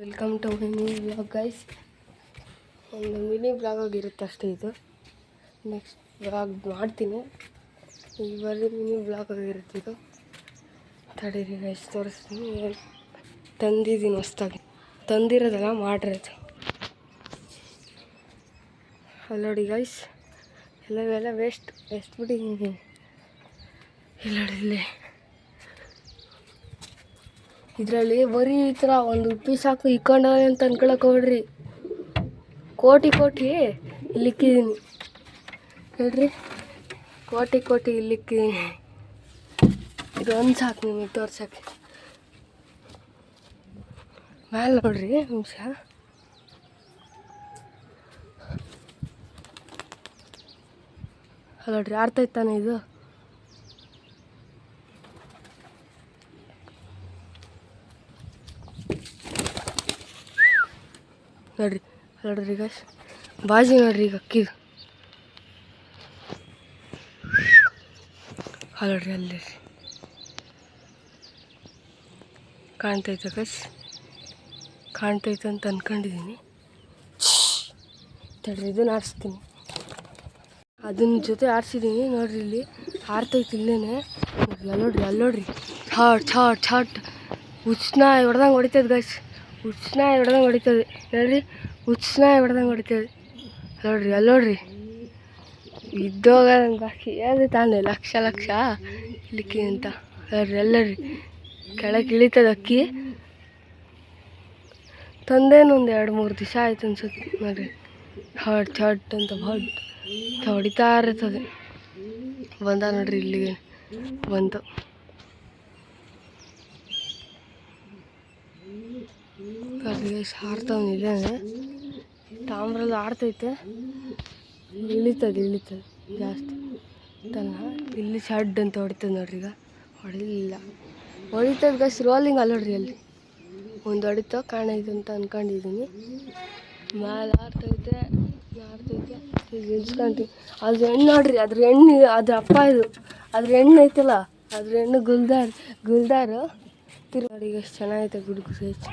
Welcome to mini vlog guys. ಒಂದು mini vlog ಆಗಿರುತ್ತೆ ಅಷ್ಟೇ. ಇದು ನೆಕ್ಸ್ಟ್ ಬ್ಲಾಗ್ ಮಾಡ್ತೀನಿ. ಈ ಬರೀ ಮಿನಿ ಬ್ಲಾಗ್ ಆಗಿರುತ್ತೆ ಇದು. ತಡೀರಿ ಗೈಸ್, ತೋರಿಸ್ತೀನಿ. ತಂದಿದ್ದೀನಿ ಹೊಸ್ದಾಗಿ, ತಂದಿರೋದಲ್ಲ ಮಾಡಿರೋದು. ಅಲ್ಲಿ ನೋಡಿ ಗೈಸ್, ಎಲ್ಲವೆಲ್ಲ ವೇಸ್ಟ್ ಬಿಟ್ಟಿದ್ದೀನಿ. ಇಲ್ಲ ನೋಡಿ, ಇಲ್ಲಿ ಇದರಲ್ಲಿ ಬರೀ ಈ ಥರ ಒಂದು ಪೀಸ್ ಹಾಕು ಇಕ್ಕೊಂಡವನೆ ಅಂತ ಅನ್ಕೊಳಕ್ಕೆ ಹೋಗ್ರಿ. ಕೋಟಿ ಇಲ್ಲಿಕ್ಕಿದ್ದೀನಿ ನೋಡ್ರಿ, ಕೋಟಿ ಇಲ್ಲಿಕ್ಕಿದ್ದೀನಿ. ಇದು ಒಂದು ಸಾಕು ನಿಮಗೆ ತೋರ್ಸೋಕ್ಕೆ. ಮೇಲೆ ನೋಡ್ರಿ ನಿಮಿಷ, ನೋಡ್ರಿ ಆರ್ತೈತಾನೆ ಇದು. ನೋಡ್ರಿ ಈಗ ಬಾಜಿ ನೋಡ್ರಿ, ಈಗ ಅಕ್ಕಿದು ನೋಡ್ರಿ ಅಲ್ಲಿ ಕಾಣ್ತೈತೆ ಗೈಸ್, ಕಾಣ್ತೈತೆ ಅಂತ ಅನ್ಕೊಂಡಿದ್ದೀನಿ. ತಡ್ರಿ, ಇದನ್ನು ಆರಿಸ್ತೀನಿ. ಅದನ್ನ ಜೊತೆ ಆರಿಸಿದ್ದೀನಿ ನೋಡ್ರಿ. ಇಲ್ಲಿ ಆರ್ತೈತೆ ಇಲ್ಲೇನೆ. ನೋಡ್ರಿ ಅಲ್ಲೋಡ್ರಿ, ಛಾಟ್ ಹುಚ್ಚನಾಯಿ ಹೊಡೆದಂಗೆ ಹೊಡಿತೈತೆ ಗೈಸ್. ಹುಚ್ಚನಾಯಿ ಹೊಡೆದಂಗೆ ಹೊಡಿತದೆ ನೋಡ್ರಿ, ಹುಚ್ಚನಾಯಿ ಹೊಡೆದಂಗೆ ಹೊಡಿತದೆ ನೋಡ್ರಿ. ಅಲ್ಲೋಡ್ರಿ, ಇದ್ದೋಗಂಗೆ ಬಾಕಿ ಅದು ತಾನೆ ಲಕ್ಷ ಇಲ್ಲಿಕ್ಕಿ ಅಂತ ನೋಡ್ರಿ. ಎಲ್ಲರಿ ಕೆಳಗೆ ಇಳಿತದೆ ಅಕ್ಕಿ. ತಂದೇನು ಒಂದು 2-3 ದಿವಸ ಆಯ್ತು ಅನ್ಸುತ್ತೆ ನೋಡ್ರಿ. ಛಟ್ ಅಂತ ಹೊಡಿತಾ ಇರ್ತದೆ. ಬಂದ ನೋಡ್ರಿ, ಇಲ್ಲಿಗೆ ಬಂತು. ಹಾರ್ತವನಿದೆ ತಾಮ್ರಲ್ಲಿ ಆಡ್ತೈತೆ. ಇಳಿತದೆ ಜಾಸ್ತಿ ತನ್ನ. ಇಲ್ಲಿ ಶಡ್ ಅಂತ ಹೊಡಿತದೆ ನೋಡ್ರಿ. ಈಗ ಹೊಡಿಲಿಲ್ಲ, ಹೊಡಿತದ ಗೈಸ್. ರೋಲಿಂಗ್ ಅಲ್ಲೋಡ್ರಿ, ಅಲ್ಲಿ ಒಂದು ಹೊಡಿತೋ ಕಾಣೈತೆ ಅಂತ ಅನ್ಕೊಂಡಿದ್ದೀನಿ. ಮೇಲೆ ಆರ್ತೈತೆ. ಇಳಿಸ್ಕೊಂತೀವಿ. ಅದ್ರ ಹೆಣ್ಣು ನೋಡ್ರಿ, ಅದ್ರ ಹೆಣ್ಣು ಅದ್ರ ಅಪ್ಪ ಇದು. ಅದ್ರ ಹೆಣ್ಣು ಐತಲ್ಲ, ಅದ್ರ ಹೆಣ್ಣು ಗುಲ್ದಾರು ತಿರುಗಾಡಿ. ಎಷ್ಟು ಚೆನ್ನಾಗೈತೆ ಗುಡುಗು ಸೈಜ್.